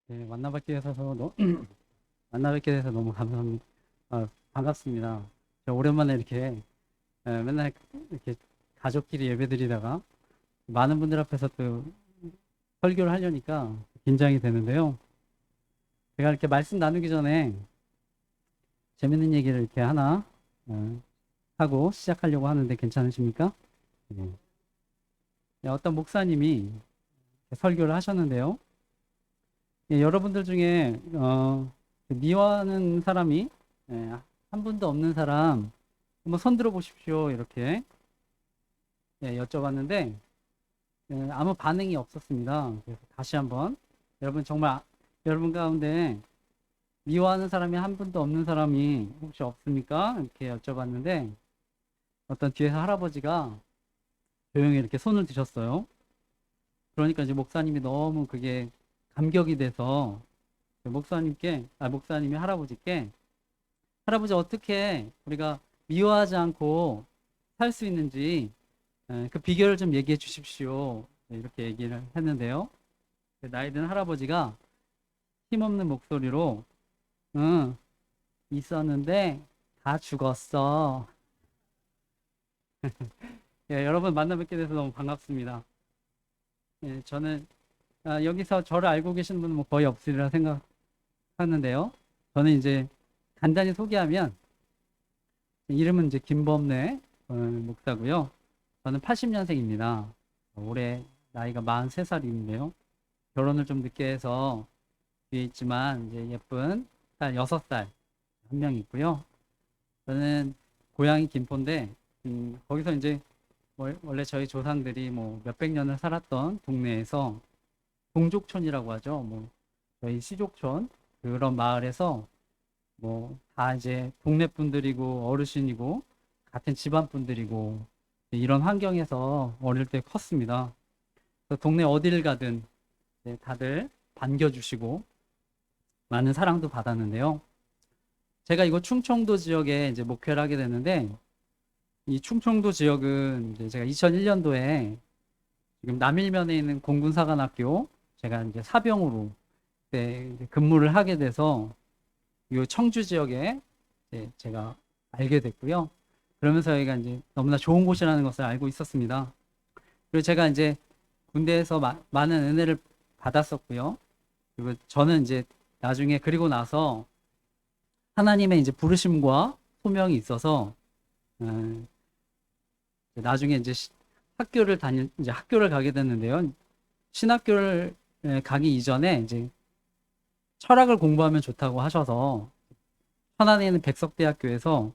네, 만나뵙게 돼서 너무 감사합니다. 반갑습니다. 저 오랜만에 이렇게 맨날 이렇게 가족끼리 예배드리다가 많은 분들 앞에서 또 설교를 하려니까 긴장이 되는데요. 제가 이렇게 말씀 나누기 전에 재밌는 얘기를 이렇게 하나 하고 시작하려고 하는데 괜찮으십니까? 네. 네, 어떤 목사님이 설교를 하셨는데요. 예, 여러분들 중에 미워하는 사람이 예, 한 분도 없는 사람 한번 손 들어 보십시오. 이렇게 예, 여쭤봤는데 아무 반응이 없었습니다. 그래서 다시 한번 여러분 가운데 미워하는 사람이 한 분도 없는 사람이 혹시 없습니까? 이렇게 여쭤봤는데 어떤 뒤에서 할아버지가 조용히 이렇게 손을 드셨어요. 그러니까 이제 목사님이 너무 그게 감격이 돼서 목사님이 할아버지께 할아버지 어떻게 우리가 미워하지 않고 살 수 있는지 그 비결을 좀 얘기해 주십시오. 이렇게 얘기를 했는데요. 나이 든 할아버지가 힘없는 목소리로 응, 있었는데 다 죽었어. 예, 여러분 만나 뵙게 돼서 너무 반갑습니다. 예, 저는 여기서 저를 알고 계시는 분은 뭐 거의 없으리라 생각하는데요. 저는 이제 간단히 소개하면 이름은 이제 김범래 목사고요. 저는 80년생입니다. 올해 나이가 43살인데요. 결혼을 좀 늦게 해서 뒤에 있지만 이제 예쁜 딸 6살 한 명 있고요. 저는 고향이 김포인데 거기서 이제 원래 저희 조상들이 뭐 몇백 년을 살았던 동네에서 동족촌이라고 하죠. 뭐 저희 시족촌 그런 마을에서 뭐 다 이제 동네 분들이고 어르신이고 같은 집안 분들이고 이런 환경에서 어릴 때 컸습니다. 그래서 동네 어디를 가든 다들 반겨주시고 많은 사랑도 받았는데요. 제가 이거 충청도 지역에 이제 목회를 하게 됐는데 이 충청도 지역은 이제 제가 2001년도에 지금 남일면에 있는 공군사관학교 제가 이제 사병으로 이제 근무를 하게 돼서 이 청주 지역에 이제 제가 알게 됐고요. 그러면서 여기가 이제 너무나 좋은 곳이라는 것을 알고 있었습니다. 그리고 제가 이제 군대에서 많은 은혜를 받았었고요. 그리고 저는 이제 나중에 그리고 나서 하나님의 이제 부르심과 소명이 있어서 음, 나중에 이제 이제 학교를 가게 됐는데요. 신학교를 가기 이전에 이제 철학을 공부하면 좋다고 하셔서 천안에 있는 백석대학교에서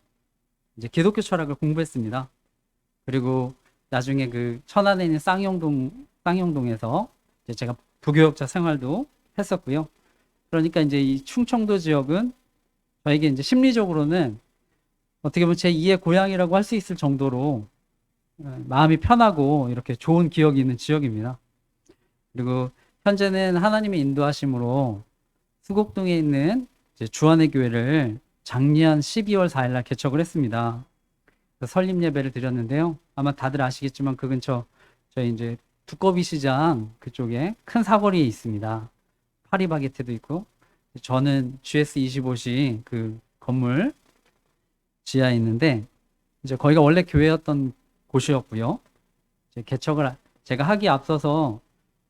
이제 기독교 철학을 공부했습니다. 그리고 나중에 그 천안에 있는 쌍용동에서 이제 제가 부교역자 생활도 했었고요. 그러니까 이제 이 충청도 지역은 저에게 이제 심리적으로는 어떻게 보면 제 2의 고향이라고 할 수 있을 정도로 마음이 편하고 이렇게 좋은 기억이 있는 지역입니다. 그리고 현재는 하나님의 인도하심으로 수곡동에 있는 이제 주안의 교회를 작년 12월 4일 날 개척을 했습니다. 설립 예배를 드렸는데요. 아마 다들 아시겠지만 그 근처 저희 이제 두꺼비 시장 그쪽에 큰 사거리에 있습니다. 파리바게트도 있고 저는 GS25시 그 건물 지하에 있는데 이제 거기가 원래 교회였던 곳이었고요. 이제 제가 하기 앞서서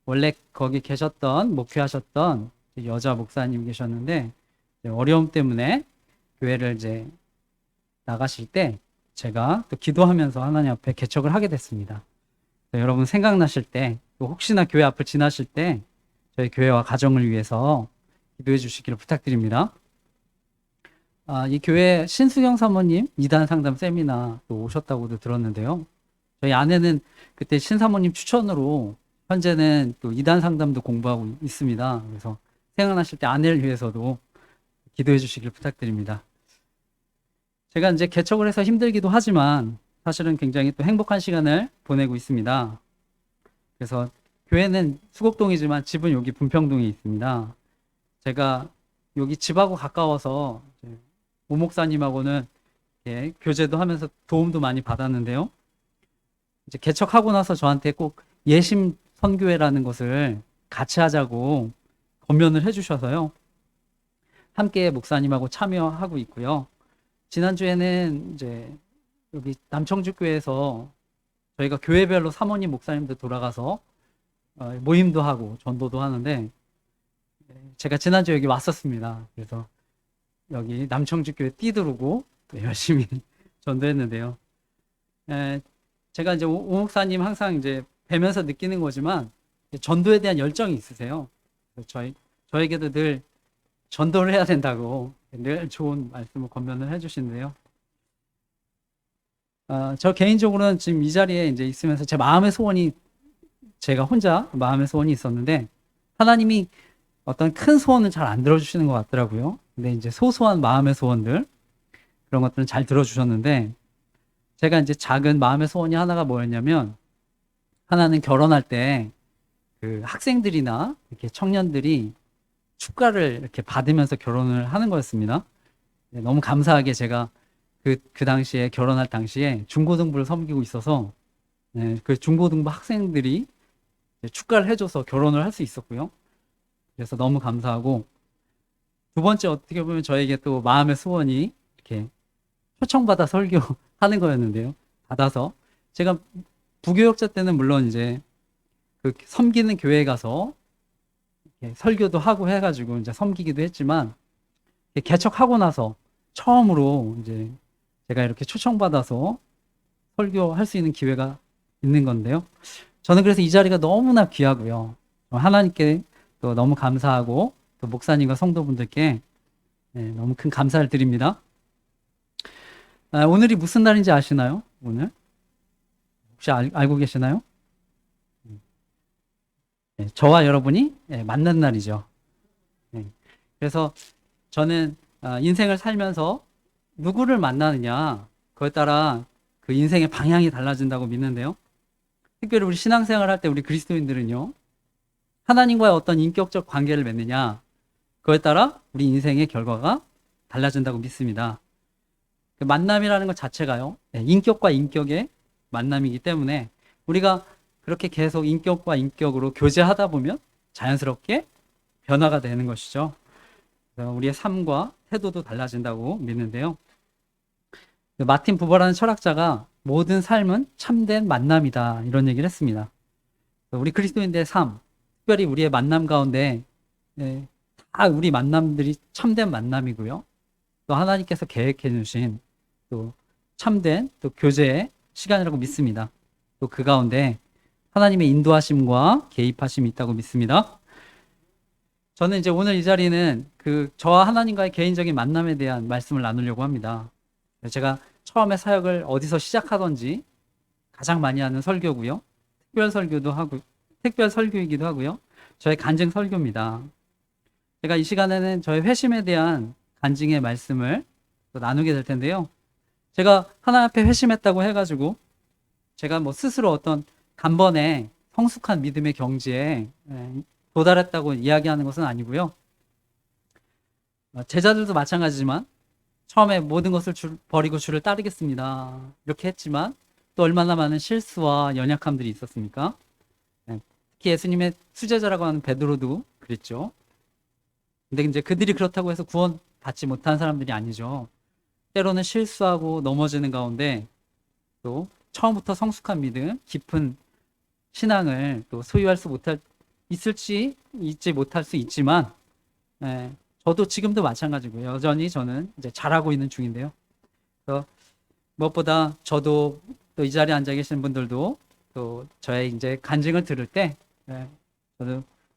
원래 거기 계셨던 목회하셨던 여자 목사님 계셨는데 어려움 때문에 교회를 이제 나가실 때 제가 또 기도하면서 하나님 앞에 개척을 하게 됐습니다. 여러분 생각나실 때 또 혹시나 교회 앞을 지나실 때 저희 교회와 가정을 위해서 기도해 주시기를 부탁드립니다. 이 교회 신수경 사모님 2단 상담 세미나 또 오셨다고도 들었는데요. 저희 아내는 그때 신사모님 추천으로 현재는 또 2단 상담도 공부하고 있습니다. 그래서 생각나실 때 아내를 위해서도 기도해 주시길 부탁드립니다. 제가 이제 개척을 해서 힘들기도 하지만 사실은 굉장히 또 행복한 시간을 보내고 있습니다. 그래서 교회는 수곡동이지만 집은 여기 분평동에 있습니다. 제가 여기 집하고 가까워서 오 목사님하고는 교제도 하면서 도움도 많이 받았는데요. 이제 개척하고 나서 저한테 꼭 예심 선교회라는 것을 같이 하자고 권면을 해주셔서요. 함께 목사님하고 참여하고 있고요. 지난주에는 이제 여기 남청주교회에서 저희가 교회별로 사모님 목사님들 돌아가서 모임도 하고 전도도 하는데 제가 지난주 여기 왔었습니다. 그래서 여기 남청주교회 뛰두르고 또 열심히 전도했는데요. 제가 이제 오 목사님 항상 이제 뵈면서 느끼는 거지만 전도에 대한 열정이 있으세요. 저에게도 늘 전도를 해야 된다고 늘 좋은 말씀을 권면을 해주시는데요. 저 개인적으로는 지금 이 자리에 이제 있으면서 제 마음의 소원이 제가 혼자 마음의 소원이 있었는데 하나님이 어떤 큰 소원을 잘 안 들어주시는 것 같더라고요. 근데 이제 소소한 마음의 소원들 그런 것들은 잘 들어주셨는데 제가 이제 작은 마음의 소원이 하나가 뭐였냐면 하나는 결혼할 때 그 학생들이나 이렇게 청년들이 축가를 이렇게 받으면서 결혼을 하는 거였습니다. 너무 감사하게 제가 그 당시에 결혼할 당시에 중고등부를 섬기고 있어서 그 중고등부 학생들이 축가를 해줘서 결혼을 할 수 있었고요. 그래서 너무 감사하고 두 번째 어떻게 보면 저에게 또 마음의 소원이 이렇게 초청받아 설교하는 거였는데요. 받아서 제가 부교역자 때는 물론 이제 그 섬기는 교회에 가서 설교도 하고 해가지고 이제 섬기기도 했지만 개척하고 나서 처음으로 이제 제가 이렇게 초청받아서 설교할 수 있는 기회가 있는 건데요. 저는 그래서 이 자리가 너무나 귀하고요. 하나님께 또 너무 감사하고 또 목사님과 성도분들께 너무 큰 감사를 드립니다. 오늘이 무슨 날인지 아시나요? 오늘? 혹시 알고 계시나요? 저와 여러분이 만난 날이죠. 그래서 저는 인생을 살면서 누구를 만나느냐 그에 따라 그 인생의 방향이 달라진다고 믿는데요. 특별히 우리 신앙생활 할 때 우리 그리스도인들은요. 하나님과의 어떤 인격적 관계를 맺느냐 그에 따라 우리 인생의 결과가 달라진다고 믿습니다. 그 만남이라는 것 자체가요. 인격과 인격의 만남이기 때문에 우리가 그렇게 계속 인격과 인격으로 교제하다 보면 자연스럽게 변화가 되는 것이죠. 우리의 삶과 태도도 달라진다고 믿는데요. 마틴 부버라는 철학자가 모든 삶은 참된 만남이다 이런 얘기를 했습니다. 우리 그리스도인들의 삶, 특별히 우리의 만남 가운데 다 우리 만남들이 참된 만남이고요. 또 하나님께서 계획해 주신 또 참된 또 교제의 시간이라고 믿습니다. 또 그 가운데 하나님의 인도하심과 개입하심이 있다고 믿습니다. 저는 이제 오늘 이 자리는 저와 하나님과의 개인적인 만남에 대한 말씀을 나누려고 합니다. 제가 처음에 사역을 어디서 시작하던지 가장 많이 하는 설교고요. 특별 설교이기도 하고요. 저의 간증 설교입니다. 제가 이 시간에는 저의 회심에 대한 간증의 말씀을 또 나누게 될 텐데요. 제가 하나님 앞에 회심했다고 해가지고 제가 뭐 스스로 어떤 단번에 성숙한 믿음의 경지에 도달했다고 이야기하는 것은 아니고요. 제자들도 마찬가지지만 처음에 모든 것을 버리고 주를 따르겠습니다. 이렇게 했지만 또 얼마나 많은 실수와 연약함들이 있었습니까? 특히 예수님의 수제자라고 하는 베드로도 그랬죠. 근데 이제 그들이 그렇다고 해서 구원 받지 못한 사람들이 아니죠. 때로는 실수하고 넘어지는 가운데 또 처음부터 성숙한 믿음, 깊은 신앙을 또 소유할 수 있지 못할 수 있지만, 저도 지금도 마찬가지고요. 여전히 저는 이제 잘하고 있는 중인데요. 그래서 무엇보다 저도 또 이 자리에 앉아 계신 분들도 또 저의 이제 간증을 들을 때,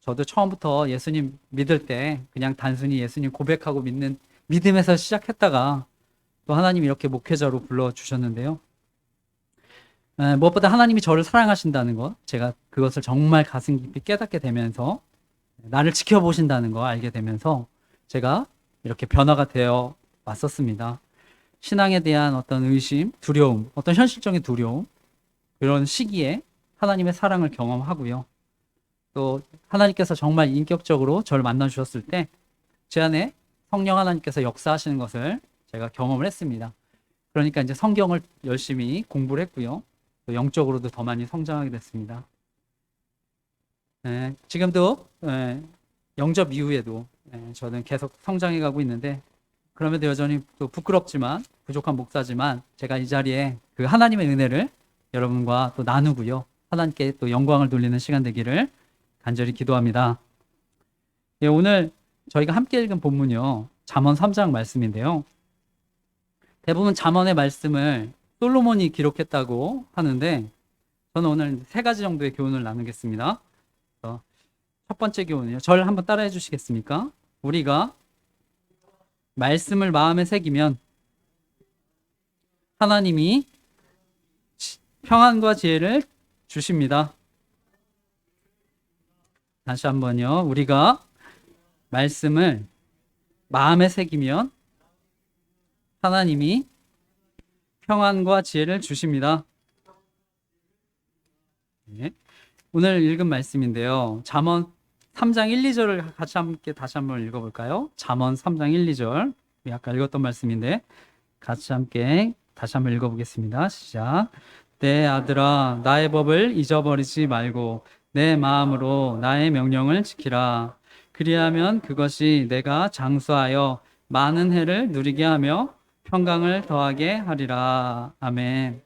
저도 처음부터 예수님 믿을 때 그냥 단순히 예수님 고백하고 믿는 믿음에서 시작했다가 또 하나님이 이렇게 목회자로 불러주셨는데요. 무엇보다 하나님이 저를 사랑하신다는 것, 제가 그것을 정말 가슴 깊이 깨닫게 되면서 나를 지켜보신다는 거 알게 되면서 제가 이렇게 변화가 되어 왔었습니다. 신앙에 대한 어떤 의심, 두려움, 어떤 현실적인 두려움, 그런 시기에 하나님의 사랑을 경험하고요. 또 하나님께서 정말 인격적으로 저를 만나주셨을 때 제 안에 성령 하나님께서 역사하시는 것을 제가 경험을 했습니다. 그러니까 이제 성경을 열심히 공부를 했고요. 또 영적으로도 더 많이 성장하게 됐습니다. 지금도 영접 이후에도 저는 계속 성장해 가고 있는데, 그럼에도 여전히 또 부끄럽지만 부족한 목사지만 제가 이 자리에 그 하나님의 은혜를 여러분과 또 나누고요. 하나님께 또 영광을 돌리는 시간 되기를 간절히 기도합니다. 예, 오늘 저희가 함께 읽은 본문이요. 잠언 3장 말씀인데요. 대부분 잠언의 말씀을 솔로몬이 기록했다고 하는데 저는 오늘 세 가지 정도의 교훈을 나누겠습니다. 첫 번째 교훈이요. 저를 한번 따라해 주시겠습니까? 우리가 말씀을 마음에 새기면 하나님이 평안과 지혜를 주십니다. 다시 한번요. 우리가 말씀을 마음에 새기면 하나님이 평안과 지혜를 주십니다. 네. 오늘 읽은 말씀인데요. 잠언 3장 1, 2절을 같이 함께 다시 한번 읽어볼까요? 잠언 3장 1, 2절. 아까 읽었던 말씀인데 같이 함께 다시 한번 읽어보겠습니다. 시작. 내 아들아, 나의 법을 잊어버리지 말고 내 마음으로 나의 명령을 지키라. 그리하면 그것이 내가 장수하여 많은 해를 누리게 하며 평강을 더하게 하리라. 아멘.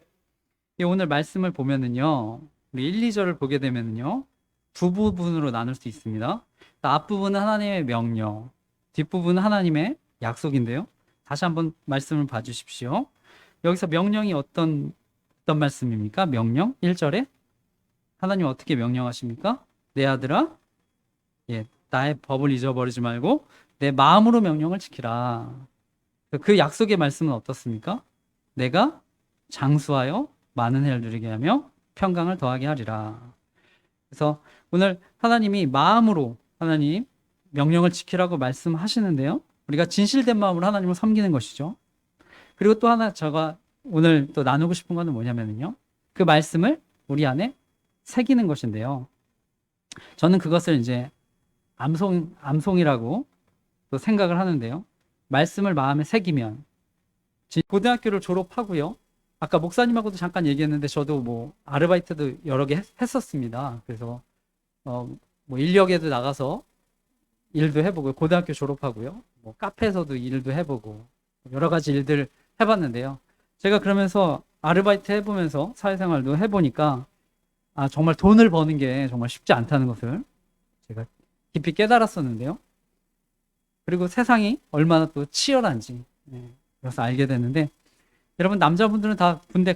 오늘 말씀을 보면은요, 우리 1, 2절을 보게 되면은요, 두 부분으로 나눌 수 있습니다. 앞부분은 하나님의 명령, 뒷부분은 하나님의 약속인데요. 다시 한번 말씀을 봐주십시오. 여기서 명령이 어떤 말씀입니까? 명령 1절에 하나님 어떻게 명령하십니까? 내 아들아, 나의 법을 잊어버리지 말고 내 마음으로 명령을 지키라. 그 약속의 말씀은 어떻습니까? 내가 장수하여 많은 해를 누리게 하며 평강을 더하게 하리라. 그래서 오늘 하나님이 마음으로 하나님 명령을 지키라고 말씀하시는데요. 우리가 진실된 마음으로 하나님을 섬기는 것이죠. 그리고 또 하나 제가 오늘 또 나누고 싶은 것은 뭐냐면요. 그 말씀을 우리 안에 새기는 것인데요. 저는 그것을 이제 암송이라고 또 생각을 하는데요. 말씀을 마음에 새기면 고등학교를 졸업하고요. 아까 목사님하고도 잠깐 얘기했는데 저도 뭐 아르바이트도 여러 개 했었습니다. 그래서 뭐 인력에도 나가서 일도 해보고 고등학교 졸업하고요. 뭐 카페에서도 일도 해보고 여러 가지 일들 해봤는데요. 제가 그러면서 아르바이트 해보면서 사회생활도 해보니까 정말 돈을 버는 게 정말 쉽지 않다는 것을 제가 깊이 깨달았었는데요. 그리고 세상이 얼마나 또 치열한지 그래서 알게 됐는데 여러분 남자분들은 다 군대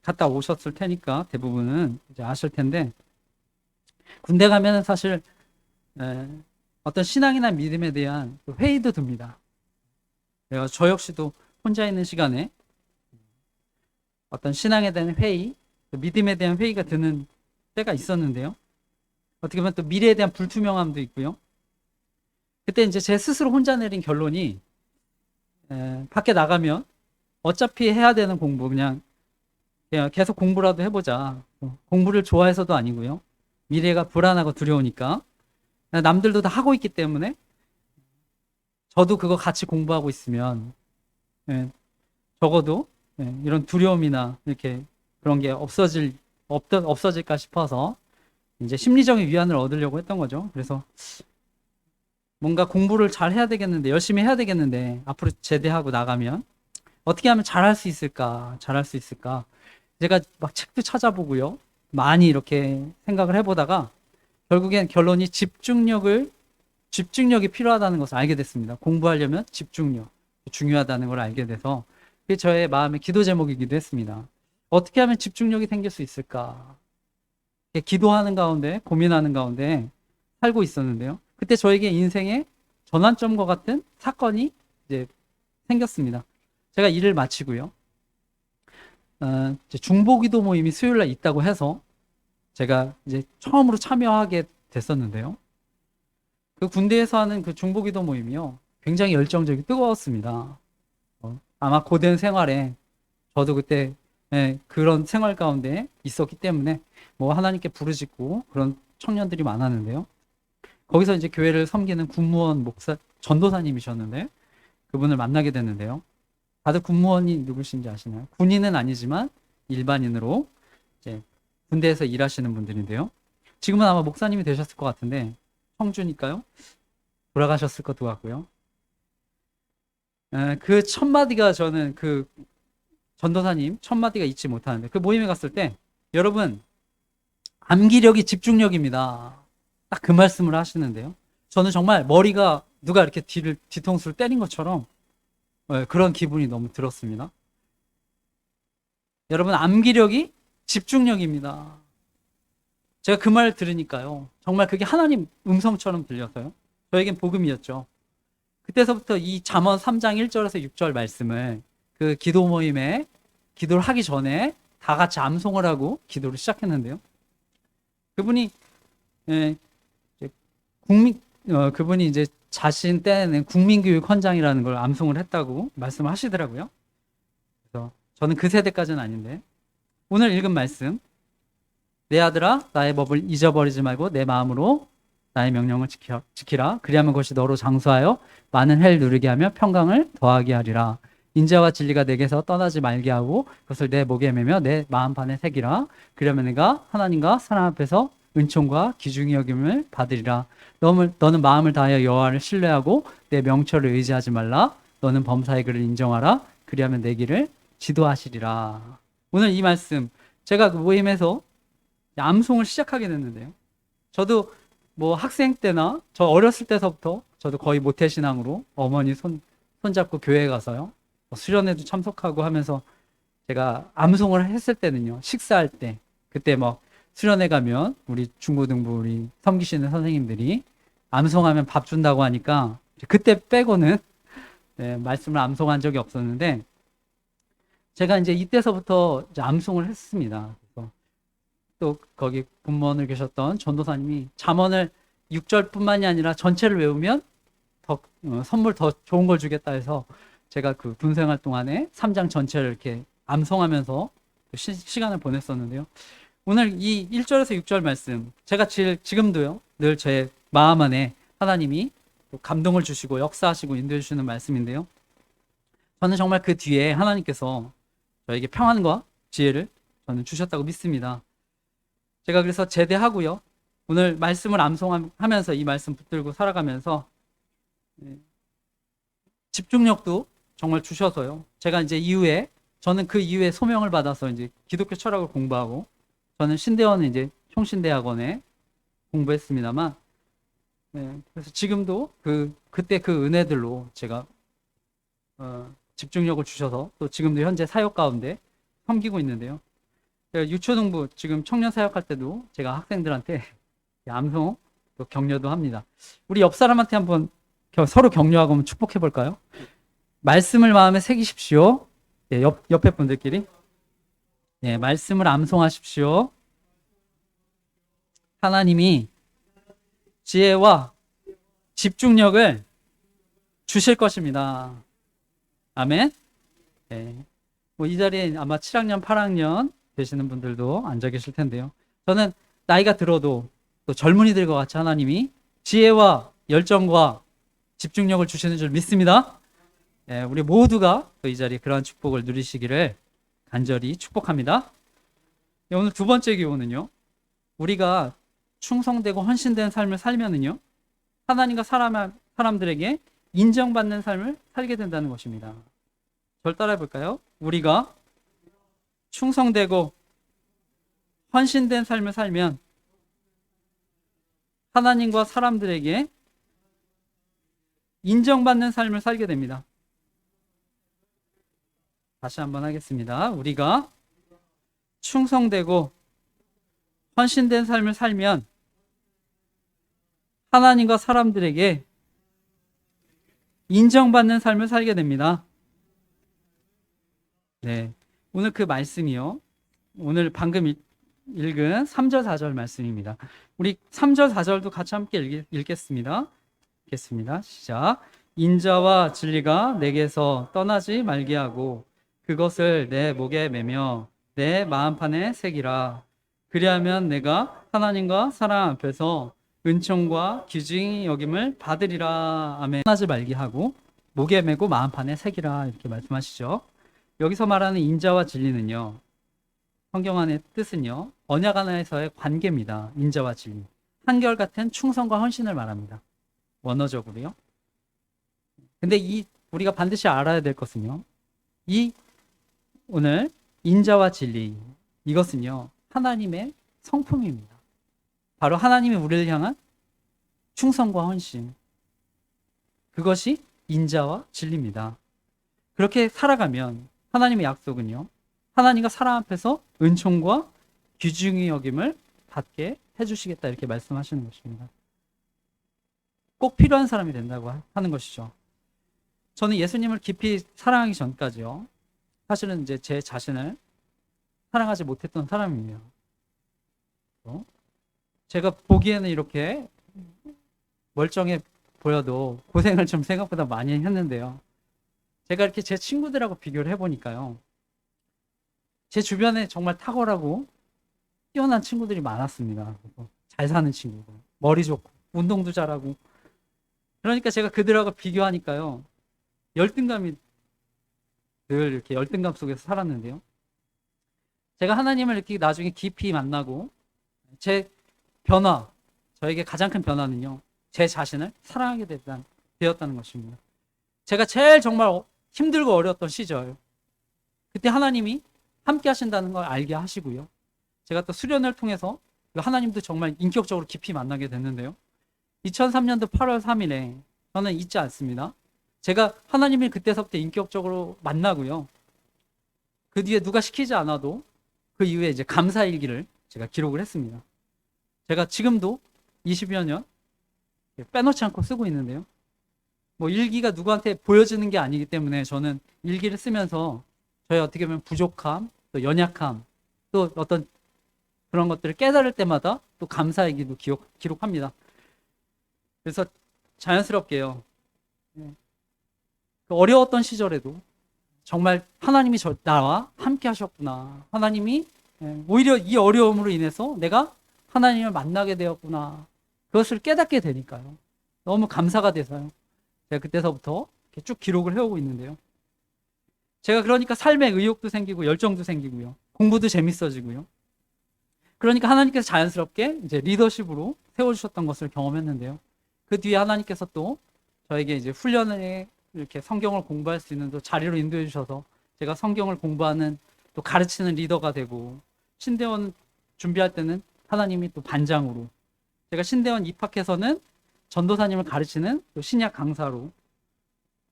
갔다 오셨을 테니까 대부분은 이제 아실 텐데 군대 가면은 사실 어떤 신앙이나 믿음에 대한 회의도 듭니다. 내가 저 역시도 혼자 있는 시간에 어떤 신앙에 대한 회의, 믿음에 대한 회의가 드는 때가 있었는데요. 어떻게 보면 또 미래에 대한 불투명함도 있고요. 그때 이제 제 스스로 혼자 내린 결론이 밖에 나가면 어차피 해야 되는 공부 그냥 계속 공부라도 해보자. 공부를 좋아해서도 아니고요. 미래가 불안하고 두려우니까 남들도 다 하고 있기 때문에 저도 그거 같이 공부하고 있으면 적어도 이런 두려움이나 이렇게 그런 게 없어질까 싶어서 이제 심리적인 위안을 얻으려고 했던 거죠. 그래서 뭔가 공부를 잘 해야 되겠는데 열심히 해야 되겠는데 앞으로 제대하고 나가면 어떻게 하면 잘할 수 있을까? 제가 막 책도 찾아보고요. 많이 이렇게 생각을 해보다가 결국엔 결론이 집중력이 필요하다는 것을 알게 됐습니다. 공부하려면 집중력 중요하다는 걸 알게 돼서 그게 저의 마음의 기도 제목이기도 했습니다. 어떻게 하면 집중력이 생길 수 있을까? 기도하는 가운데 고민하는 가운데 살고 있었는데요. 그때 저에게 인생의 전환점과 같은 사건이 이제 생겼습니다. 제가 일을 마치고요. 이제 중보기도 모임이 수요일날 있다고 해서 제가 이제 처음으로 참여하게 됐었는데요. 그 군대에서 하는 그 중보기도 모임이요. 굉장히 열정적이고 뜨거웠습니다. 아마 고된 생활에 저도 그때 그런 생활 가운데 있었기 때문에 뭐 하나님께 부르짖고 그런 청년들이 많았는데요. 거기서 이제 교회를 섬기는 군무원 전도사님이셨는데 그분을 만나게 됐는데요. 다들 군무원이 누구신지 아시나요? 군인은 아니지만 일반인으로 이제 군대에서 일하시는 분들인데요. 지금은 아마 목사님이 되셨을 것 같은데 형주니까요. 돌아가셨을 것도 같고요. 그 첫 마디가 저는 그 전도사님 첫 마디가 잊지 못하는데 그 모임에 갔을 때 여러분 암기력이 집중력입니다. 딱 그 말씀을 하시는데요. 저는 정말 머리가 누가 이렇게 뒤통수를 때린 것처럼 그런 기분이 너무 들었습니다. 여러분 암기력이 집중력입니다. 제가 그 말 들으니까요. 정말 그게 하나님 음성처럼 들려서요. 저에겐 복음이었죠. 그때서부터 이 잠언 3장 1절에서 6절 말씀을 그 기도 모임에 기도를 하기 전에 다 같이 암송을 하고 기도를 시작했는데요. 그분이 예, 그분이 이제 자신 때는 국민교육 헌장이라는 걸 암송을 했다고 말씀을 하시더라고요. 그래서 저는 그 세대까지는 아닌데 오늘 읽은 말씀 내 아들아 나의 법을 잊어버리지 말고 내 마음으로 나의 명령을 지키라. 그리하면 그것이 너로 장수하여 많은 해를 누리게 하며 평강을 더하게 하리라. 인자와 진리가 내게서 떠나지 말게 하고 그것을 내 목에 매며 내 마음판에 새기라. 그러면 내가 하나님과 사람 앞에서 은총과 귀중히 여김을 받으리라. 너는 마음을 다하여 여호와를 신뢰하고 내 명철을 의지하지 말라. 너는 범사의 글을 인정하라. 그리하면 내 길을 지도하시리라. 오늘 이 말씀 제가 그 모임에서 암송을 시작하게 됐는데요. 저도 뭐 학생 때나 저 어렸을 때서부터 저도 거의 모태신앙으로 어머니 손잡고 교회에 가서요. 수련회도 참석하고 하면서 제가 암송을 했을 때는요. 식사할 때 그때 뭐 수련회 가면 우리 중고등부 우리 섬기시는 선생님들이 암송하면 밥 준다고 하니까 그때 빼고는 말씀을 암송한 적이 없었는데 제가 이제 이때서부터 이제 암송을 했습니다. 그래서 또 거기 군무원을 계셨던 전도사님이 잠언을 6절뿐만이 아니라 전체를 외우면 선물 더 좋은 걸 주겠다 해서 제가 그 군생활 동안에 3장 전체를 이렇게 암송하면서 시간을 보냈었는데요. 오늘 이 1절에서 6절 말씀 제가 지금도요 늘 제 마음 안에 하나님이 감동을 주시고 역사하시고 인도해 주시는 말씀인데요. 저는 정말 그 뒤에 하나님께서 저에게 평안과 지혜를 저는 주셨다고 믿습니다. 제가 그래서 제대하고요. 오늘 말씀을 암송하면서 이 말씀 붙들고 살아가면서 집중력도 정말 주셔서요. 제가 이제 저는 그 이후에 소명을 받아서 이제 기독교 철학을 공부하고 저는 신대원은 이제 총신대학원에 공부했습니다만 그래서 지금도 그때 그 은혜들로 제가 집중력을 주셔서 또 지금도 현재 사역 가운데 섬기고 있는데요. 제가 유초등부 지금 청년 사역할 때도 제가 학생들한테 암송 또 격려도 합니다. 우리 옆 사람한테 한번 서로 격려하고 한번 축복해 볼까요? 말씀을 마음에 새기십시오. 옆에 분들끼리 말씀을 암송하십시오. 하나님이 지혜와 집중력을 주실 것입니다. 아멘. 이 자리에 아마 7학년, 8학년 되시는 분들도 앉아 계실 텐데요. 저는 나이가 들어도 또 젊은이들과 같이 하나님이 지혜와 열정과 집중력을 주시는 줄 믿습니다. 우리 모두가 또 이 자리에 그러한 축복을 누리시기를 간절히 축복합니다. 오늘 두 번째 기호는요. 우리가 충성되고 헌신된 삶을 살면은요. 하나님과 사람들에게 인정받는 삶을 살게 된다는 것입니다. 절 따라해 볼까요? 우리가 충성되고 헌신된 삶을 살면 하나님과 사람들에게 인정받는 삶을 살게 됩니다. 다시 한번 하겠습니다. 우리가 충성되고 헌신된 삶을 살면 하나님과 사람들에게 인정받는 삶을 살게 됩니다. 오늘 그 말씀이요. 오늘 방금 읽은 3절 4절 말씀입니다. 우리 3절 4절도 같이 함께 읽겠습니다. 시작. 인자와 진리가 내게서 떠나지 말게 하고 그것을 내 목에 매며 내 마음판에 새기라. 그리하면 내가 하나님과 사람 앞에서 은총과 귀중히 여김을 받으리라. 아멘. 떠나지 말게 하고 목에 매고 마음판에 새기라 이렇게 말씀하시죠. 여기서 말하는 인자와 진리는요. 성경 안의 뜻은요. 언약 안에서의 관계입니다. 인자와 진리. 한결같은 충성과 헌신을 말합니다. 원어적으로요. 근데 우리가 반드시 알아야 될 것은요. 오늘 인자와 진리, 이것은요, 하나님의 성품입니다. 바로 하나님이 우리를 향한 충성과 헌신. 그것이 인자와 진리입니다. 그렇게 살아가면 하나님의 약속은요, 하나님과 사람 앞에서 은총과 귀중히 여김을 받게 해주시겠다, 이렇게 말씀하시는 것입니다. 꼭 필요한 사람이 된다고 하는 것이죠. 저는 예수님을 깊이 사랑하기 전까지요, 사실은 이제 제 자신을 사랑하지 못했던 사람이에요. 제가 보기에는 이렇게 멀쩡해 보여도 고생을 좀 생각보다 많이 했는데요. 제가 이렇게 제 친구들하고 비교를 해보니까요, 제 주변에 정말 탁월하고 뛰어난 친구들이 많았습니다. 잘 사는 친구들, 머리 좋고 운동도 잘하고. 그러니까 제가 그들하고 비교하니까요, 열등감이 늘 이렇게 열등감 속에서 살았는데요. 제가 하나님을 이렇게 나중에 깊이 만나고 제 변화, 저에게 가장 큰 변화는요, 제 자신을 사랑하게 되었다는 것입니다. 제가 제일 정말 힘들고 어려웠던 시절, 그때 하나님이 함께 하신다는 걸 알게 하시고요. 제가 또 수련을 통해서 하나님도 정말 인격적으로 깊이 만나게 됐는데요. 2003년도 8월 3일에 저는 잊지 않습니다. 제가 하나님을 그때서부터 인격적으로 만나고요. 그 뒤에 누가 시키지 않아도 그 이후에 이제 감사일기를 제가 기록을 했습니다. 제가 지금도 20여 년 빼놓지 않고 쓰고 있는데요. 뭐 일기가 누구한테 보여지는 게 아니기 때문에 저는 일기를 쓰면서 저의 어떻게 보면 부족함, 또 연약함, 또 어떤 그런 것들을 깨달을 때마다 또 감사일기도 기록합니다. 그래서 자연스럽게요. 어려웠던 시절에도 정말 하나님이 나와 함께 하셨구나. 하나님이 오히려 이 어려움으로 인해서 내가 하나님을 만나게 되었구나. 그것을 깨닫게 되니까요. 너무 감사가 돼서요. 제가 그때서부터 이렇게 쭉 기록을 해오고 있는데요. 제가 그러니까 삶에 의욕도 생기고 열정도 생기고요. 공부도 재밌어지고요. 그러니까 하나님께서 자연스럽게 이제 리더십으로 세워주셨던 것을 경험했는데요. 그 뒤에 하나님께서 또 저에게 이제 훈련에 이렇게 성경을 공부할 수 있는 또 자리로 인도해 주셔서 제가 성경을 공부하는 또 가르치는 리더가 되고, 신대원 준비할 때는 하나님이 또 반장으로, 제가 신대원 입학해서는 전도사님을 가르치는 또 신약 강사로,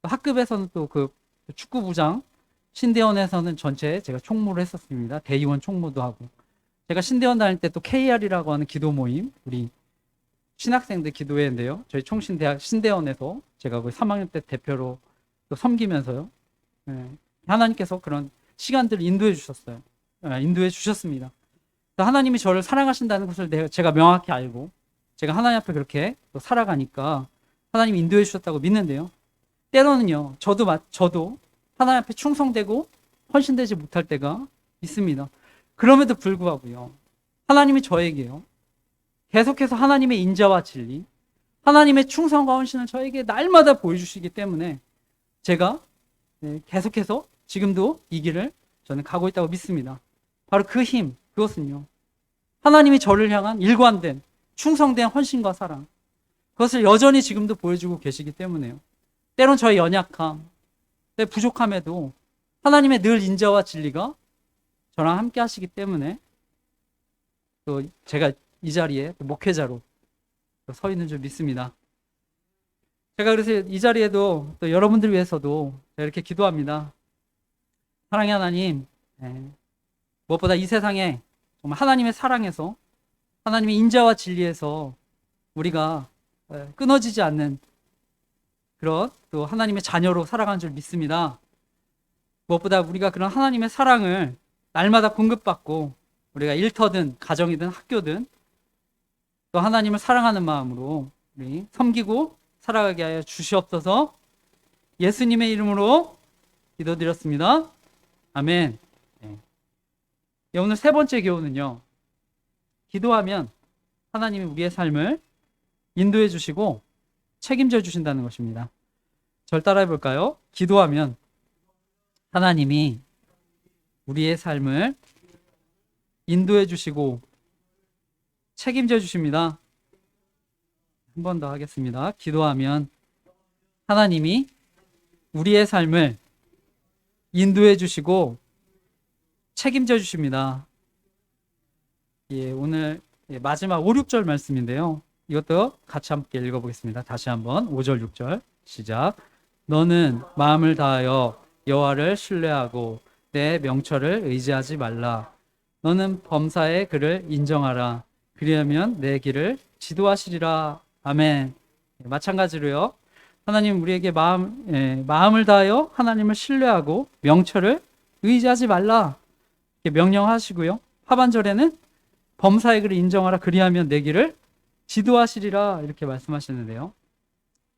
또 학급에서는 또 그 축구부장, 신대원에서는 전체 제가 총무를 했었습니다. 대의원 총무도 하고, 제가 신대원 다닐 때 또 KR이라고 하는 기도 모임, 우리 신학생들 기도회인데요. 저희 총신대학 신대원에서 제가 그 3학년 때 대표로 또 섬기면서요. 하나님께서 그런 시간들을 인도해 주셨어요. 인도해 주셨습니다. 하나님이 저를 사랑하신다는 것을 제가 명확히 알고, 제가 하나님 앞에 그렇게 또 살아가니까 하나님이 인도해 주셨다고 믿는데요. 때로는요, 저도 하나님 앞에 충성되고 헌신되지 못할 때가 있습니다. 그럼에도 불구하고요, 하나님이 저에게요, 계속해서 하나님의 인자와 진리, 하나님의 충성과 헌신을 저에게 날마다 보여주시기 때문에 제가 계속해서 지금도 이 길을 저는 가고 있다고 믿습니다. 바로 그 힘, 그것은요, 하나님이 저를 향한 일관된 충성된 헌신과 사랑, 그것을 여전히 지금도 보여주고 계시기 때문에요. 때론 저의 연약함, 내 부족함에도 하나님의 늘 인자와 진리가 저랑 함께 하시기 때문에 또 제가 이 자리에 목회자로 서 있는 줄 믿습니다. 제가 그래서 이 자리에도 또 여러분들 위해서도 제가 이렇게 기도합니다. 사랑의 하나님, 무엇보다 이 세상에 정말 하나님의 사랑에서, 하나님의 인자와 진리에서 우리가 끊어지지 않는 그런 또 하나님의 자녀로 살아가는 줄 믿습니다. 무엇보다 우리가 그런 하나님의 사랑을 날마다 공급받고, 우리가 일터든 가정이든 학교든 또 하나님을 사랑하는 마음으로 우리 섬기고 살아가게 하여 주시옵소서. 예수님의 이름으로 기도드렸습니다. 아멘. 오늘 세 번째 교훈은요, 기도하면 하나님이 우리의 삶을 인도해 주시고 책임져 주신다는 것입니다. 절 따라해 볼까요? 기도하면 하나님이 우리의 삶을 인도해 주시고 책임져 주십니다. 한 번 더 하겠습니다. 기도하면 하나님이 우리의 삶을 인도해 주시고 책임져 주십니다. 예, 오늘 마지막 5, 6절 말씀인데요. 이것도 같이 함께 읽어보겠습니다. 다시 한번 5절, 6절 시작. 너는 마음을 다하여 여호와를 신뢰하고 내 명철을 의지하지 말라. 너는 범사의 그를 인정하라. 그리하면 내 길을 지도하시리라. 아멘. 마찬가지로요. 하나님 우리에게 마음을 다하여 하나님을 신뢰하고 명철을 의지하지 말라. 이렇게 명령하시고요. 하반절에는 범사의 그를 인정하라. 그리하면 내 길을 지도하시리라. 이렇게 말씀하시는데요.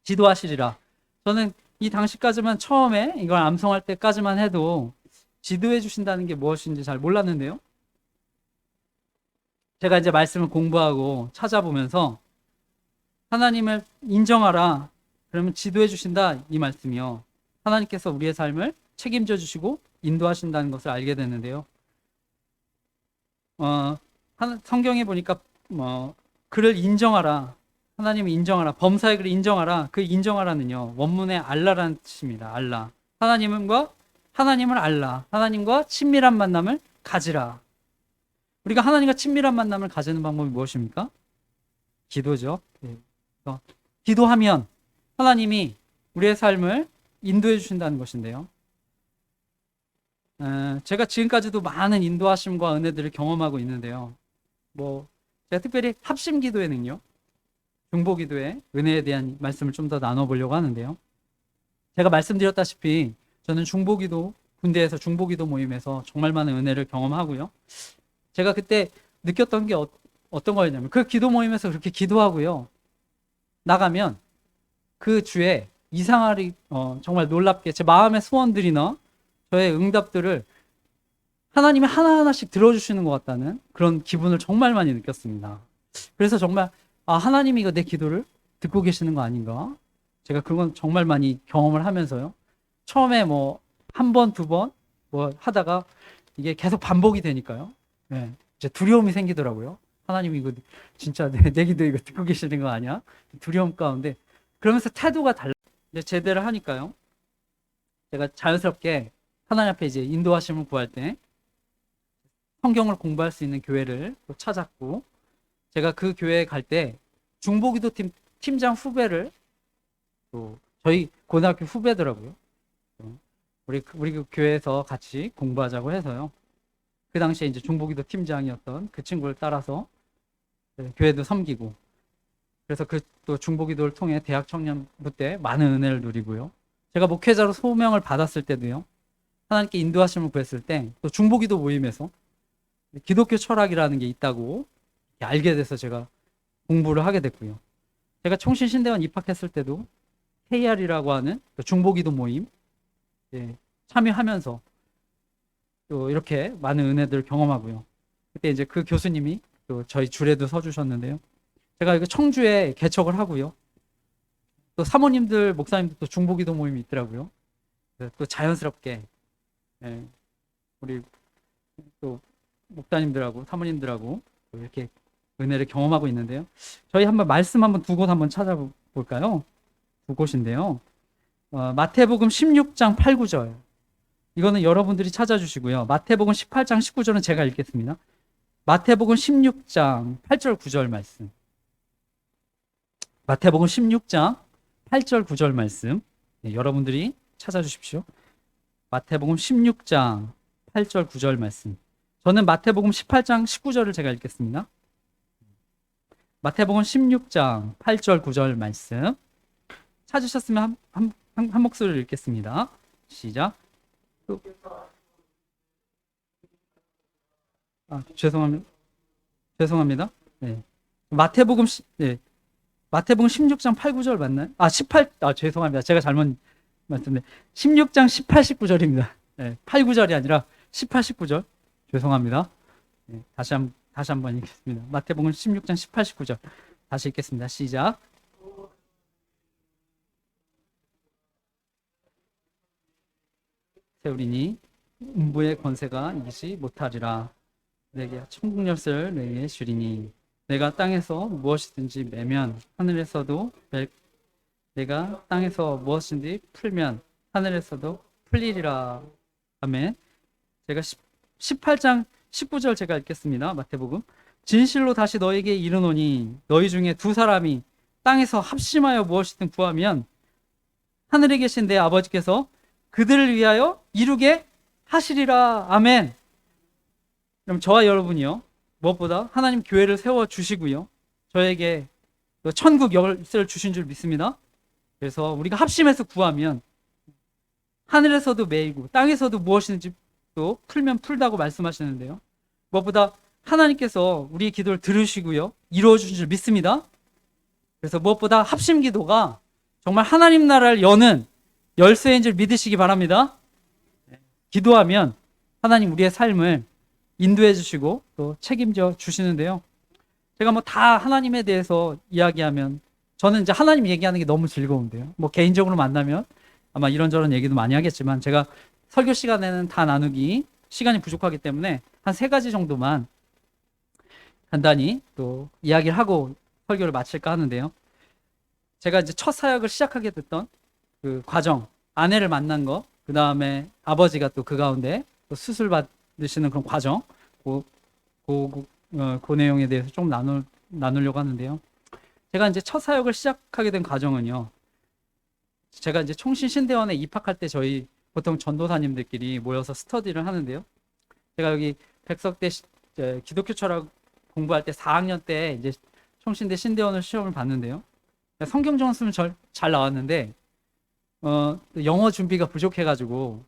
지도하시리라. 저는 이 당시까지만 처음에 이걸 암송할 때까지만 해도 지도해 주신다는 게 무엇인지 잘 몰랐는데요. 제가 이제 말씀을 공부하고 찾아보면서 하나님을 인정하라. 그러면 지도해 주신다 이 말씀이요. 하나님께서 우리의 삶을 책임져 주시고 인도하신다는 것을 알게 됐는데요. 성경에 보니까 그를 인정하라. 하나님을 인정하라. 범사의 그를 인정하라. 그 인정하라는요. 원문의 알라라는 뜻입니다. 알라. 하나님을 알라. 하나님과 친밀한 만남을 가지라. 우리가 하나님과 친밀한 만남을 가지는 방법이 무엇입니까? 기도죠. 기도하면 하나님이 우리의 삶을 인도해 주신다는 것인데요. 제가 지금까지도 많은 인도하심과 은혜들을 경험하고 있는데요. 제가 특별히 합심 기도회는요, 중보 기도회 은혜에 대한 말씀을 좀 더 나눠보려고 하는데요. 제가 말씀드렸다시피 저는 중보기도 군대에서 중보기도 모임에서 정말 많은 은혜를 경험하고요. 제가 그때 느꼈던 게 어떤 거였냐면 그 기도 모임에서 그렇게 기도하고요. 나가면 그 주에 이상하리 정말 놀랍게 제 마음의 소원들이나 저의 응답들을 하나님이 하나하나씩 들어주시는 것 같다는 그런 기분을 정말 많이 느꼈습니다. 그래서 정말 하나님이 이거 내 기도를 듣고 계시는 거 아닌가? 제가 그건 정말 많이 경험을 하면서요. 처음에 한 번, 두 번 하다가 이게 계속 반복이 되니까요. 네, 이제 두려움이 생기더라고요. 하나님이 이거 진짜 내 기도 이거 듣고 계시는 거 아니야? 두려움 가운데 그러면서 태도가 달라. 이제 제대로 하니까요. 제가 자연스럽게 하나님 앞에 이제 인도하심을 구할 때 성경을 공부할 수 있는 교회를 또 찾았고, 제가 그 교회에 갈 때 중보기도 팀장 후배를 또 저희 고등학교 후배더라고요. 우리 그 교회에서 같이 공부하자고 해서요. 그 당시에 이제 중보기도 팀장이었던 그 친구를 따라서 교회도 섬기고, 그래서 그 또 중보기도를 통해 대학 청년부 때 많은 은혜를 누리고요. 제가 목회자로 소명을 받았을 때도요. 하나님께 인도하심을 구했을 때 또 중보기도 모임에서 기독교 철학이라는 게 있다고 알게 돼서 제가 공부를 하게 됐고요. 제가 총신신대원 입학했을 때도 KR이라고 하는 중보기도 모임 참여하면서 또 이렇게 많은 은혜들을 경험하고요. 그때 이제 그 교수님이 또 저희 줄에도 서주셨는데요. 제가 이거 청주에 개척을 하고요. 또 사모님들, 목사님들 또 중보기도 모임이 있더라고요. 또 자연스럽게 우리 또 목사님들하고 사모님들하고 이렇게 은혜를 경험하고 있는데요. 저희 말씀 두 곳 한번 찾아볼까요? 두 곳인데요. 마태복음 16장 8, 9절. 이거는 여러분들이 찾아주시고요. 마태복음 18장 19절은 제가 읽겠습니다. 마태복음 16장 8절 9절 말씀. 마태복음 16장 8절 9절 말씀. 여러분들이 찾아주십시오. 마태복음 16장 8절 9절 말씀. 저는 마태복음 18장 19절을 제가 읽겠습니다. 마태복음 16장 8절 9절 말씀. 찾으셨으면 한 목소리를 읽겠습니다. 시작. 죄송합니다. 네. 마태복음 16장 8, 9절 맞나요? 18, 죄송합니다. 제가 잘못 말씀드렸는데 16장 18, 19절입니다. 네, 8, 9절이 아니라 18, 19절. 죄송합니다. 네, 다시 한번 읽겠습니다. 마태복음 16장 18, 19절. 다시 읽겠습니다. 시작. 세우리니 음부의 권세가 이기지 못하리라. 내게 천국 열쇠를 내게 주리니 내가 땅에서 무엇이든지 매면 하늘에서도 내가 땅에서 무엇이든지 풀면 하늘에서도 풀리리라. 아멘. 제가 18장 19절 제가 읽겠습니다. 마태복음. 진실로 다시 너에게 이르노니 너희 중에 두 사람이 땅에서 합심하여 무엇이든 구하면 하늘에 계신 내 아버지께서 그들을 위하여 이루게 하시리라. 아멘. 그럼 저와 여러분이요, 무엇보다 하나님 교회를 세워주시고요, 저에게 또 천국 열쇠를 주신 줄 믿습니다. 그래서 우리가 합심해서 구하면 하늘에서도 매이고 땅에서도 무엇이든지 또 풀면 풀다고 말씀하시는데요, 무엇보다 하나님께서 우리의 기도를 들으시고요 이루어 주신 줄 믿습니다. 그래서 무엇보다 합심 기도가 정말 하나님 나라를 여는 열쇠인 줄 믿으시기 바랍니다. 기도하면 하나님 우리의 삶을 인도해 주시고 또 책임져 주시는데요, 제가 뭐 다 하나님에 대해서 이야기하면 저는 이제 하나님 얘기하는 게 너무 즐거운데요, 뭐 개인적으로 만나면 아마 이런저런 얘기도 많이 하겠지만 제가 설교 시간에는 다 나누기 시간이 부족하기 때문에 한 3가지 정도만 간단히 또 이야기를 하고 설교를 마칠까 하는데요, 제가 이제 첫 사역을 시작하게 됐던 그 과정, 아내를 만난 거, 그 다음에 아버지가 또 그 가운데 또 수술 받으시는 그런 과정, 그 내용에 대해서 좀 나누려고 하는데요, 제가 이제 첫 사역을 시작하게 된 과정은요, 제가 이제 총신신대원에 입학할 때 저희 보통 전도사님들끼리 모여서 스터디를 하는데요, 제가 여기 백석대 기독교 철학 공부할 때 4학년 때 이제 총신대 신대원을 시험을 봤는데요, 성경 점수는 잘 나왔는데 영어 준비가 부족해가지고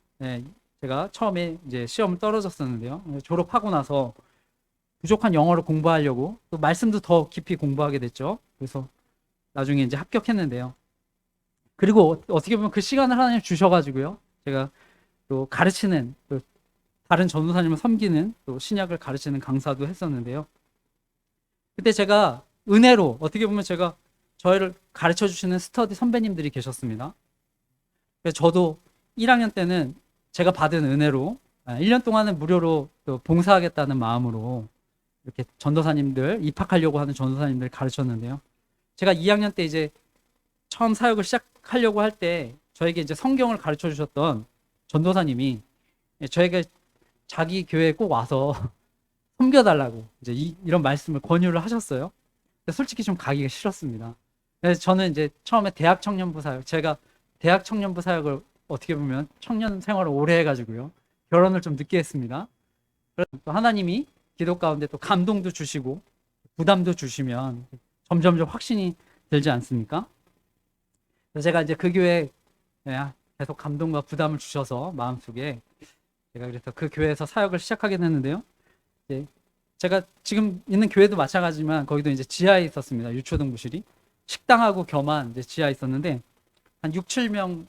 제가 처음에 이제 시험을 떨어졌었는데요, 졸업하고 나서 부족한 영어를 공부하려고 또 말씀도 더 깊이 공부하게 됐죠. 그래서 나중에 이제 합격했는데요, 그리고 어떻게 보면 그 시간을 하나님 주셔가지고요, 제가 또 가르치는, 또 다른 전도사님을 섬기는, 또 신약을 가르치는 강사도 했었는데요, 그때 제가 은혜로 어떻게 보면 제가 저희를 가르쳐 주시는 스터디 선배님들이 계셨습니다. 그래서 저도 1학년 때는 제가 받은 은혜로 1년 동안은 무료로 또 봉사하겠다는 마음으로 이렇게 전도사님들, 입학하려고 하는 전도사님들 가르쳤는데요, 제가 2학년 때 이제 처음 사역을 시작하려고 할 때 저에게 이제 성경을 가르쳐 주셨던 전도사님이 저에게 자기 교회에 꼭 와서 섬겨달라고 이제 이런 말씀을 권유를 하셨어요. 솔직히 좀 가기가 싫었습니다. 그래서 저는 이제 처음에 대학 청년부 사역, 제가 대학 청년부 사역을 어떻게 보면 청년 생활을 오래 해가지고요, 결혼을 좀 늦게 했습니다. 또 하나님이 기도 가운데 또 감동도 주시고 부담도 주시면 점점점 확신이 들지 않습니까? 그래서 제가 이제 그 교회에 계속 감동과 부담을 주셔서 마음속에 제가 그래서 그 교회에서 사역을 시작하게 됐는데요, 제가 지금 있는 교회도 마찬가지지만 거기도 이제 지하에 있었습니다. 유초등부실이 식당하고 겸한 이제 지하에 있었는데 한 6, 7명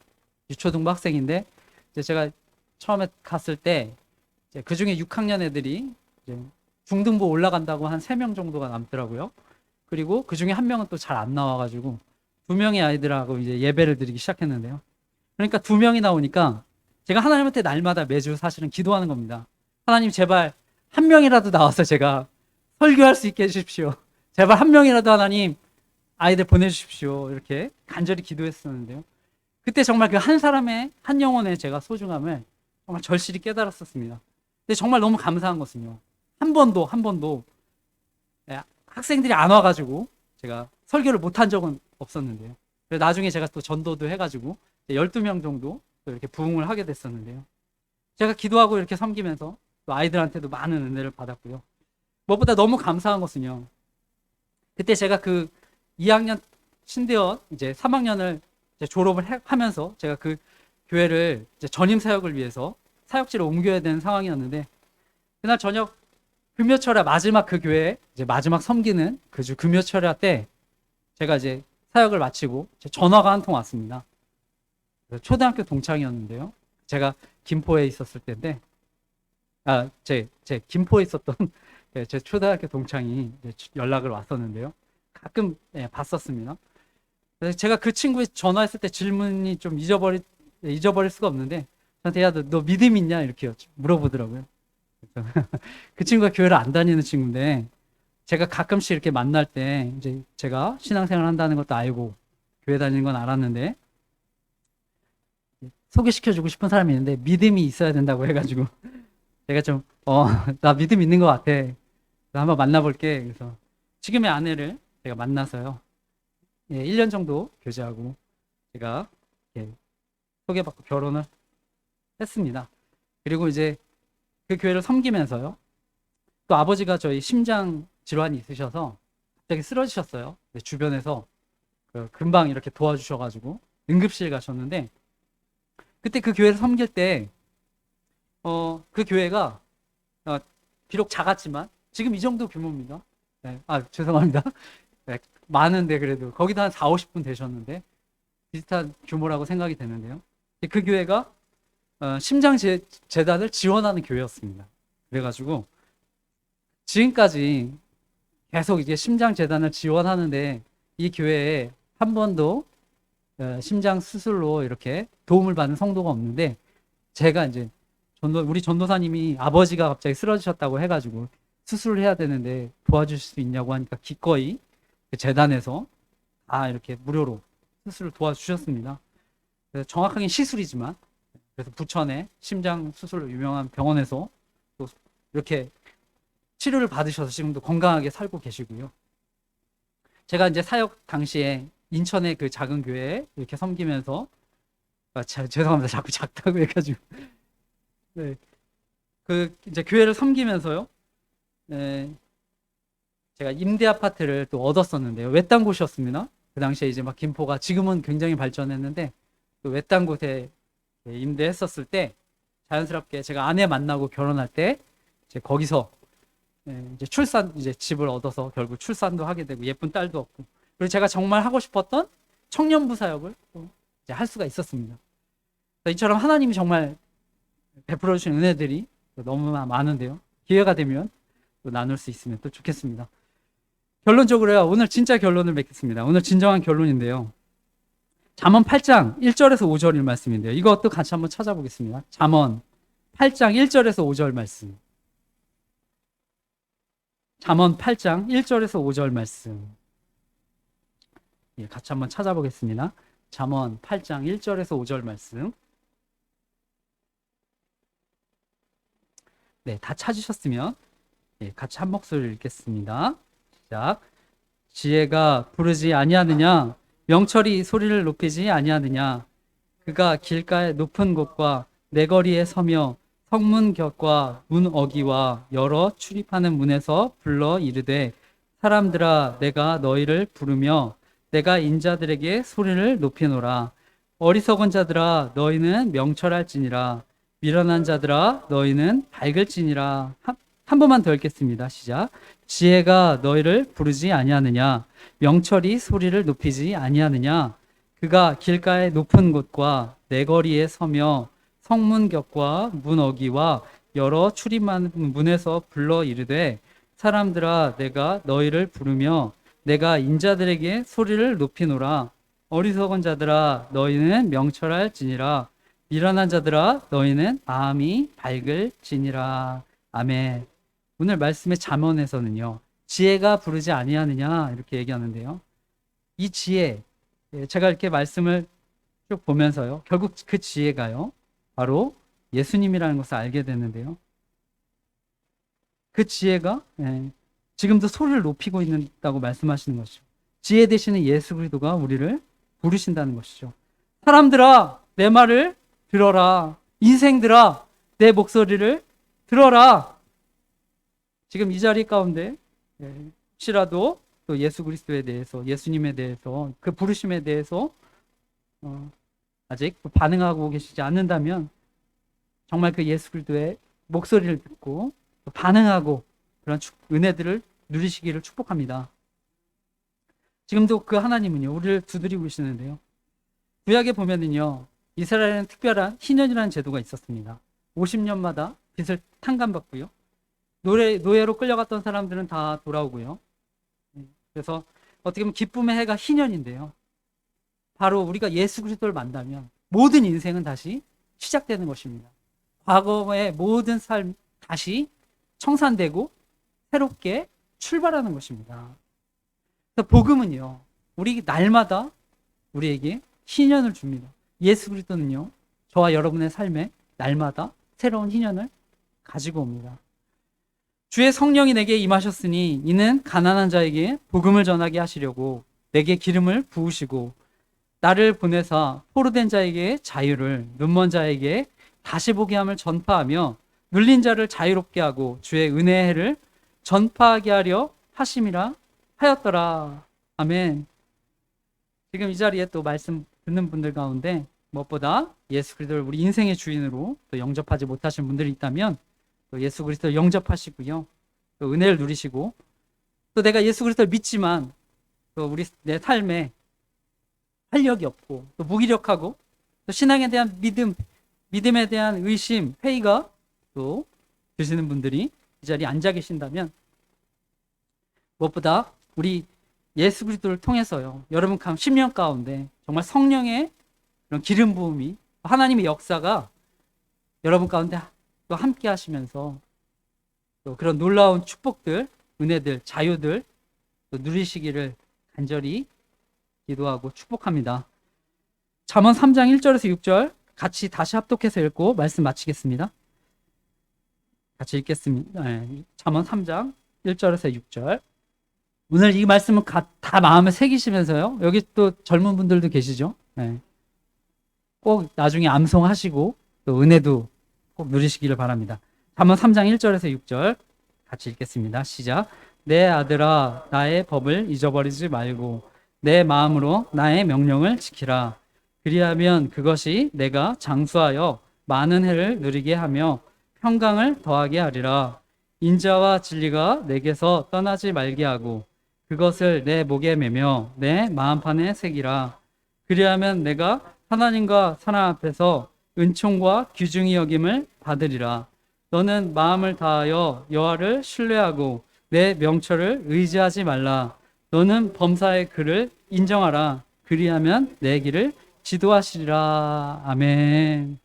유초등부 학생인데, 이제 제가 처음에 갔을 때 그 중에 6학년 애들이 이제 중등부 올라간다고 한 3명 정도가 남더라고요. 그리고 그 중에 1명은 또 잘 안 나와가지고 2명의 아이들하고 이제 예배를 드리기 시작했는데요, 그러니까 2명이 나오니까 제가 하나님한테 날마다 매주 사실은 기도하는 겁니다. 하나님 제발 1명이라도 나와서 제가 설교할 수 있게 해주십시오. 제발 1명이라도 하나님 아이들 보내주십시오. 이렇게 간절히 기도했었는데요, 그때 정말 그 한 사람의, 한 영혼의 제가 소중함을 정말 절실히 깨달았었습니다. 근데 정말 너무 감사한 것은요, 한 번도 학생들이 안 와가지고 제가 설교를 못한 적은 없었는데요, 나중에 제가 또 전도도 해가지고 12명 정도 또 이렇게 부흥을 하게 됐었는데요, 제가 기도하고 이렇게 섬기면서 또 아이들한테도 많은 은혜를 받았고요, 무엇보다 너무 감사한 것은요, 그때 제가 그 2학년 신대원 이제 3학년을 이제 졸업을 하면서 제가 그 교회를 이제 전임 사역을 위해서 사역지를 옮겨야 되는 상황이었는데, 그날 저녁 금요철야 마지막 그 교회 이제 마지막 섬기는 그 주 금요철야 때 제가 이제 사역을 마치고 전화가 한 통 왔습니다. 초등학교 동창이었는데요, 제가 김포에 있었을 때인데, 제 김포에 있었던 제 초등학교 동창이 연락을 왔었는데요, 가끔 봤었습니다. 그래서 제가 그 친구에 전화했을 때 질문이 좀 잊어버릴 수가 없는데, 저한테 야, 너 믿음 있냐 이렇게 물어보더라고요. 그 친구가 교회를 안 다니는 친구인데 제가 가끔씩 이렇게 만날 때 이제 제가 신앙생활 한다는 것도 알고 교회 다니는 건 알았는데 소개시켜주고 싶은 사람이 있는데 믿음이 있어야 된다고 해가지고 제가 좀 나 믿음 있는 것 같아. 그래서 한번 만나볼게. 그래서 지금의 아내를 제가 만나서요. 예, 1년 정도 교제하고 제가 예, 소개받고 결혼을 했습니다. 그리고 이제 그 교회를 섬기면서요. 또 아버지가 저희 심장 질환이 있으셔서 갑자기 쓰러지셨어요. 근데 주변에서 금방 이렇게 도와주셔가지고 응급실 가셨는데 그때 그 교회를 섬길 때 그 교회가 비록 작았지만 지금 이 정도 규모입니다. 네, 죄송합니다. 네, 많은데 그래도 거기도 한 4, 50분 되셨는데 비슷한 규모라고 생각이 되는데요. 그 교회가 심장재단을 지원하는 교회였습니다. 그래가지고 지금까지 계속 이제 심장재단을 지원하는데 이 교회에 한 번도 심장 수술로 이렇게 도움을 받는 성도가 없는데 제가 이제 우리 전도사님이 아버지가 갑자기 쓰러지셨다고 해가지고 수술을 해야 되는데 도와주실 수 있냐고 하니까 기꺼이 그 재단에서 이렇게 무료로 수술을 도와주셨습니다. 그래서 정확하게 시술이지만 그래서 부천의 심장 수술로 유명한 병원에서 또 이렇게 치료를 받으셔서 지금도 건강하게 살고 계시고요. 제가 이제 사역 당시에 인천의 그 작은 교회에 이렇게 섬기면서 죄송합니다. 자꾸 작다고 해가지고 네. 그 이제 교회를 섬기면서요. 네. 제가 임대 아파트를 또 얻었었는데요. 외딴 곳이었습니다. 그 당시에 이제 막 김포가 지금은 굉장히 발전했는데 또 외딴 곳에 임대했었을 때 자연스럽게 제가 아내 만나고 결혼할 때 이제 거기서 이제 이제 집을 얻어서 결국 출산도 하게 되고 예쁜 딸도 얻고 그리고 제가 정말 하고 싶었던 청년부 사역을 또 이제 할 수가 있었습니다. 이처럼 하나님이 정말 베풀어 주신 은혜들이 너무 많은데요. 기회가 되면 또 나눌 수 있으면 또 좋겠습니다. 결론적으로요. 오늘 진짜 결론을 맺겠습니다. 오늘 진정한 결론인데요. 잠언 8장 1절에서 5절일 말씀인데요. 이것도 같이 한번 찾아보겠습니다. 잠언 8장 1절에서 5절 말씀. 잠언 8장 1절에서 5절 말씀. 예, 같이 한번 찾아보겠습니다. 잠언 8장 1절에서 5절 말씀. 네, 다 찾으셨으면 예, 같이 한 목소리를 읽겠습니다. 시작. 지혜가 부르지 아니하느냐? 명철이 소리를 높이지 아니하느냐? 그가 길가의 높은 곳과 내거리에 서며 성문 곁과 문 어기와 여러 출입하는 문에서 불러 이르되 사람들아 내가 너희를 부르며 내가 인자들에게 소리를 높이노라. 어리석은 자들아 너희는 명철할지니라. 미련한 자들아 너희는 밝을지니라. 한 번만 더 읽겠습니다. 시작. 지혜가 너희를 부르지 아니하느냐? 명철이 소리를 높이지 아니하느냐? 그가 길가의 높은 곳과 내거리에 서며 성문 곁과 문 어기와 여러 출입하는 문에서 불러 이르되 사람들아 내가 너희를 부르며 내가 인자들에게 소리를 높이노라. 어리석은 자들아 너희는 명철할지니라. 미련한 자들아 너희는 마음이 밝을지니라. 아멘. 오늘 말씀의 잠언에서는요. 지혜가 부르지 아니하느냐 이렇게 얘기하는데요. 이 지혜 제가 이렇게 말씀을 쭉 보면서요. 결국 그 지혜가요. 바로 예수님이라는 것을 알게 되는데요. 그 지혜가 지금도 소리를 높이고 있다고 말씀하시는 것이죠. 지혜 되시는 예수 그리스도가 우리를 부르신다는 것이죠. 사람들아 내 말을 들어라. 인생들아 내 목소리를 들어라. 지금 이 자리 가운데 혹시라도 또 예수 그리스도에 대해서 예수님에 대해서 그 부르심에 대해서 아직 반응하고 계시지 않는다면 정말 그 예수 그리스도의 목소리를 듣고 반응하고 그런 은혜들을 누리시기를 축복합니다. 지금도 그 하나님은요 우리를 두드리고 계시는데요. 구약에 보면은요 이스라엘에는 특별한 희년이라는 제도가 있었습니다. 50년마다 빚을 탕감받고요. 노예로 끌려갔던 사람들은 다 돌아오고요. 그래서 어떻게 보면 기쁨의 해가 희년인데요. 바로 우리가 예수 그리스도를 만나면 모든 인생은 다시 시작되는 것입니다. 과거의 모든 삶 다시 청산되고 새롭게 출발하는 것입니다. 그래서 복음은요, 우리 날마다 우리에게 희년을 줍니다. 예수 그리스도는요, 저와 여러분의 삶에 날마다 새로운 희년을 가지고 옵니다. 주의 성령이 내게 임하셨으니 이는 가난한 자에게 복음을 전하게 하시려고 내게 기름을 부으시고 나를 보내사 포로된 자에게 자유를, 눈먼 자에게 다시 보게 함을 전파하며 눌린 자를 자유롭게 하고 주의 은혜의 해를 전파하게 하려 하심이라 하였더라. 아멘. 지금 이 자리에 또 말씀 듣는 분들 가운데 무엇보다 예수 그리스도를 우리 인생의 주인으로 또 영접하지 못하신 분들이 있다면 또 예수 그리스도를 영접하시고요. 또 은혜를 누리시고 또 내가 예수 그리스도를 믿지만 또 내 삶에 활력이 없고 또 무기력하고 또 신앙에 대한 믿음에 대한 의심, 회의가 또 드시는 분들이 이 자리에 앉아 계신다면 무엇보다 우리 예수 그리스도를 통해서요. 여러분 10년 가운데 정말 성령의 그런 기름 부음이 하나님의 역사가 여러분 가운데 또 함께 하시면서 또 그런 놀라운 축복들, 은혜들, 자유들 또 누리시기를 간절히 기도하고 축복합니다. 잠언 3장 1절에서 6절 같이 다시 합독해서 읽고 말씀 마치겠습니다. 같이 읽겠습니다. 잠언 3장 1절에서 6절. 오늘 이 말씀은 다 마음에 새기시면서요. 여기 또 젊은 분들도 계시죠. 꼭 나중에 암송하시고 또 은혜도 꼭 누리시기를 바랍니다. 잠언 3장 1절에서 6절 같이 읽겠습니다. 시작. 내 아들아 나의 법을 잊어버리지 말고 내 마음으로 나의 명령을 지키라. 그리하면 그것이 내가 장수하여 많은 해를 누리게 하며 평강을 더하게 하리라. 인자와 진리가 내게서 떠나지 말게 하고 그것을 내 목에 매며 내 마음판에 새기라. 그리하면 내가 하나님과 사람 앞에서 은총과 귀중히 여김을 받으리라. 너는 마음을 다하여 여호와를 신뢰하고 내 명철을 의지하지 말라. 너는 범사의 그를 인정하라. 그리하면 내 길을 지도하시리라. 아멘.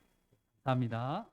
감사합니다.